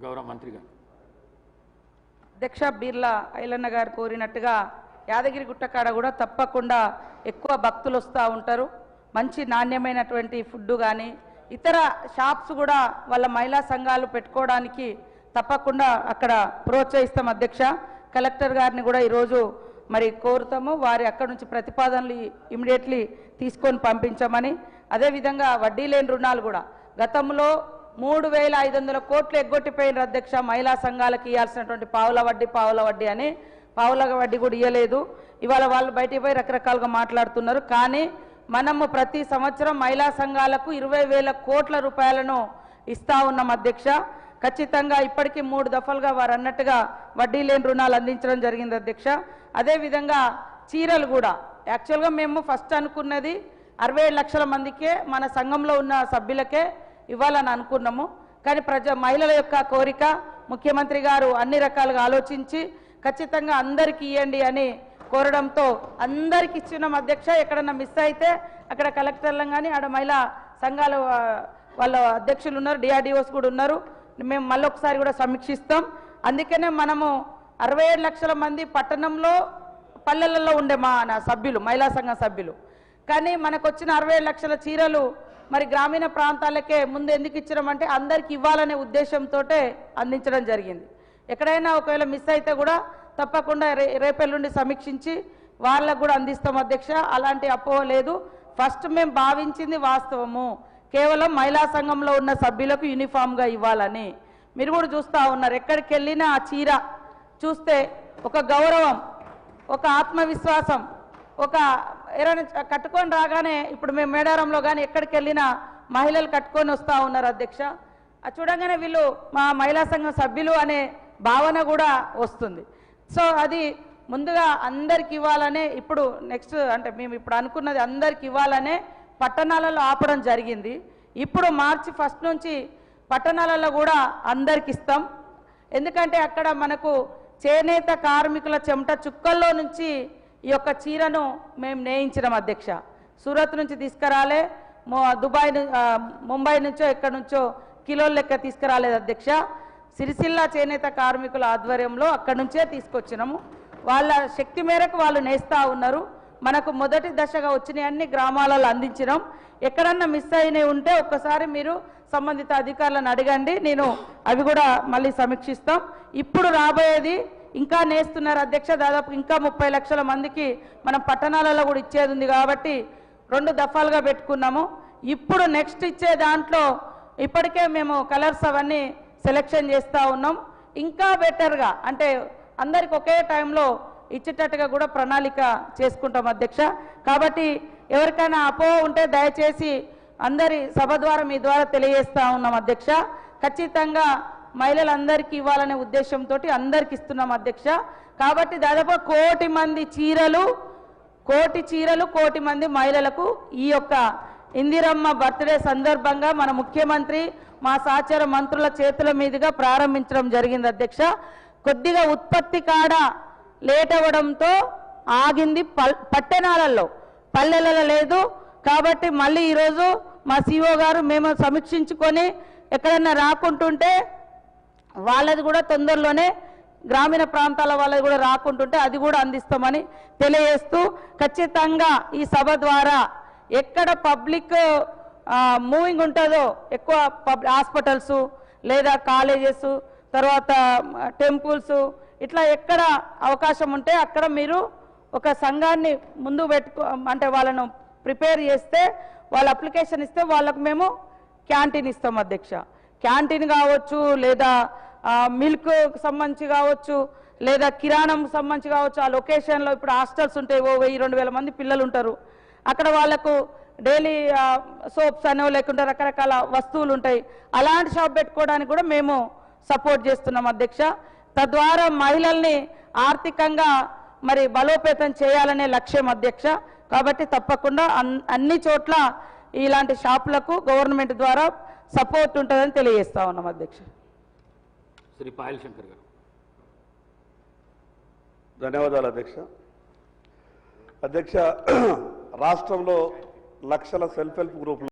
గౌరవ మంత్రి గారు. అధ్యక్ష బీర్లా ఐలన్న గారు కోరినట్టుగా యాదగిరి గుట్టకాడ కూడా తప్పకుండా ఎక్కువ భక్తులు వస్తూ ఉంటారు. మంచి నాణ్యమైనటువంటి ఫుడ్ కానీ ఇతర షాప్స్ కూడా వాళ్ళ మహిళా సంఘాలు పెట్టుకోవడానికి తప్పకుండా అక్కడ ప్రోత్సహిస్తాం అధ్యక్ష. కలెక్టర్ గారిని కూడా ఈరోజు మరి కోరుతాము, వారి అక్కడ నుంచి ప్రతిపాదనలు ఇమీడియట్లీ తీసుకొని పంపించామని. అదేవిధంగా వడ్డీ లేని రుణాలు కూడా గతంలో 3,500 కోట్లు ఎగ్గొట్టిపోయిన అధ్యక్ష మహిళా సంఘాలకు ఇవ్వాల్సినటువంటి పావుల వడ్డీ అని పావుల వడ్డీ కూడా ఇవ్వలేదు. ఇవాళ వాళ్ళు బయటికి పోయి రకరకాలుగా మాట్లాడుతున్నారు. కానీ మనము ప్రతి సంవత్సరం మహిళా సంఘాలకు 20,000 కోట్ల రూపాయలను ఇస్తా ఉన్నాం అధ్యక్ష. ఖచ్చితంగా ఇప్పటికీ 3 దఫలుగా వారు అన్నట్టుగా వడ్డీ లేని రుణాలు అందించడం జరిగింది అధ్యక్ష. అదేవిధంగా చీరలు కూడా యాక్చువల్గా మేము ఫస్ట్ అనుకున్నది 67 లక్షల మందికే మన సంఘంలో ఉన్న సభ్యులకే ఇవ్వాలని అనుకున్నాము. కానీ మహిళల యొక్క కోరిక ముఖ్యమంత్రి గారు అన్ని రకాలుగా ఆలోచించి ఖచ్చితంగా అందరికీ ఇవ్వండి అని కోరడంతో అందరికి ఇచ్చినాం అధ్యక్ష. ఎక్కడన్నా మిస్ అయితే అక్కడ కలెక్టర్లను కానీ ఆడ మహిళా సంఘాల వాళ్ళ అధ్యక్షులు ఉన్నారు, డిఆర్డిఓస్ కూడా ఉన్నారు. మేము మళ్ళీ ఒకసారి కూడా సమీక్షిస్తాం. అందుకనే మనము 67 లక్షల మంది పట్టణంలో పల్లెలలో ఉండే సభ్యులు మహిళా సంఘ సభ్యులు. కానీ మనకు వచ్చిన 67 లక్షల చీరలు మరి గ్రామీణ ప్రాంతాలకే ముందు ఎందుకు ఇచ్చడం అందరికి ఇవ్వాలనే ఉద్దేశంతో అందించడం జరిగింది. ఎక్కడైనా ఒకవేళ మిస్ అయితే కూడా తప్పకుండా రేపెల్లుండి సమీక్షించి వాళ్ళకు కూడా అందిస్తాం అధ్యక్ష. అలాంటి అపోహ లేదు. ఫస్ట్ మేము భావించింది వాస్తవము, కేవలం మహిళా సంఘంలో ఉన్న సభ్యులకు యూనిఫామ్గా ఇవ్వాలని. మీరు కూడా చూస్తూ ఉన్నారు, ఎక్కడికి వెళ్ళినా ఆ చీర చూస్తే ఒక గౌరవం, ఒక ఆత్మవిశ్వాసం, ఒక ఎవరైనా కట్టుకొని రాగానే ఇప్పుడు మేము మేడారంలో కానీ ఎక్కడికి వెళ్ళినా మహిళలు కట్టుకొని వస్తూ ఉన్నారు అధ్యక్ష. అది చూడగానే వీళ్ళు మా మహిళా సంఘం సభ్యులు అనే భావన కూడా వస్తుంది. సో అది ముందుగా అందరికి ఇవ్వాలనే ఇప్పుడు నెక్స్ట్ మేము ఇప్పుడు అనుకున్నది అందరికి ఇవ్వాలనే పట్టణాలలో ఆపడం జరిగింది. ఇప్పుడు మార్చి 1 నుంచి పట్టణాలలో కూడా అందరికి ఇస్తాం. ఎందుకంటే అక్కడ మనకు చేనేత కార్మికుల చెమట చుక్కల్లో నుంచి ఈ యొక్క చీరను మేము నేయించడం అధ్యక్ష. సూరత్ నుంచి తీసుకురాలే, దుబాయ్ ముంబై నుంచో ఎక్కడి నుంచో కిలోల లెక్క తీసుకురాలేదు అధ్యక్ష. సిరిసిల్ల చేనేత కార్మికుల ఆధ్వర్యంలో అక్కడి నుంచే తీసుకొచ్చినాము. వాళ్ళ శక్తి మేరకు వాళ్ళు నేస్తూ ఉన్నారు. మనకు మొదటి దశగా వచ్చిన అన్ని గ్రామాలలో అందించినాం. ఎక్కడన్నా మిస్ అయినవి ఉంటే ఒక్కసారి మీరు సంబంధిత అధికారులను అడగండి, నేను అవి కూడా మళ్ళీ సమీక్షిస్తాం. ఇప్పుడు రాబోయేది ఇంకా నేస్తున్నారు అధ్యక్ష. దాదాపు ఇంకా 30 లక్షల మందికి మనం పట్టణాలలో కూడా ఇచ్చేది ఉంది కాబట్టి 2 దఫాలుగా పెట్టుకున్నాము. ఇప్పుడు నెక్స్ట్ ఇచ్చే దాంట్లో ఇప్పటికే మేము కలర్స్ అవన్నీ సెలెక్షన్ చేస్తూ ఉన్నాం. ఇంకా బెటర్గా అందరికి ఒకే టైంలో ఇచ్చేటట్టుగా కూడా ప్రణాళిక చేసుకుంటాం అధ్యక్ష. కాబట్టి ఎవరికైనా అపోహ ఉంటే దయచేసి అందరి సభ ద్వారా మీ ద్వారా తెలియజేస్తూ ఉన్నాం అధ్యక్ష. ఖచ్చితంగా మహిళలందరికీ ఇవ్వాలనే ఉద్దేశంతో అందరికి ఇస్తున్నాం అధ్యక్ష. కాబట్టి దాదాపు 1 కోటి మంది చీరలు, 1 కోటి మంది మహిళలకు ఈ యొక్క ఇందిరమ్మ బర్త్డే సందర్భంగా మన ముఖ్యమంత్రి మా సహచర మంత్రుల చేతుల మీదుగా ప్రారంభించడం జరిగింది అధ్యక్ష. కొద్దిగా ఉత్పత్తి కాడ లేట్ అవ్వడంతో ఆగింది, పట్టణాలలో పల్లెలలో లేదు. కాబట్టి మళ్ళీ ఈరోజు మా సిఓ గారు మేము సమీక్షించుకొని ఎక్కడన్నా రాకుంటుంటే వాళ్ళది కూడా తొందరలోనే గ్రామీణ ప్రాంతాల వాళ్ళది కూడా రాకుంటుంటే అది కూడా అందిస్తామని తెలియజేస్తూ, ఖచ్చితంగా ఈ సభ ద్వారా ఎక్కడ పబ్లిక్ మూవింగ్ ఉంటుందో ఎక్కువ హాస్పిటల్స్ లేదా కాలేజెస్, తర్వాత టెంపుల్స్, ఇట్లా ఎక్కడ అవకాశం ఉంటే అక్కడ మీరు ఒక సంఘాన్ని ముందు వాళ్ళను ప్రిపేర్ చేస్తే వాళ్ళ అప్లికేషన్ ఇస్తే వాళ్ళకు మేము క్యాంటీన్ ఇస్తాం అధ్యక్ష. క్యాంటీన్ కావచ్చు, లేదా మిల్క్ సంబంధించి కావచ్చు, లేదా కిరాణం సంబంధించి కావచ్చు. ఆ లొకేషన్లో ఇప్పుడు హాస్టల్స్ ఉంటాయి, 1000-2000 మంది పిల్లలు ఉంటారు. అక్కడ వాళ్ళకు డైలీ సోప్స్ అనో లేకుంటే రకరకాల వస్తువులు ఉంటాయి. అలాంటి షాప్ పెట్టుకోవడానికి కూడా మేము సపోర్ట్ చేస్తున్నాం అధ్యక్ష. తద్వారా మహిళల్ని ఆర్థికంగా మరి బలోపేతం చేయాలనే లక్ష్యం అధ్యక్ష. కాబట్టి తప్పకుండా అన్ని చోట్ల ఇలాంటి షాపులకు గవర్నమెంట్ ద్వారా సపోర్ట్ ఉంటుందని తెలియజేస్తా ఉన్నాం అధ్యక్ష. శ్రీ పాయల్ శంకర్ గారు. ధన్యవాదాలు అధ్యక్ష. అధ్యక్ష, రాష్ట్రంలో లక్షల సెల్ఫ్ హెల్ప్ గ్రూపులు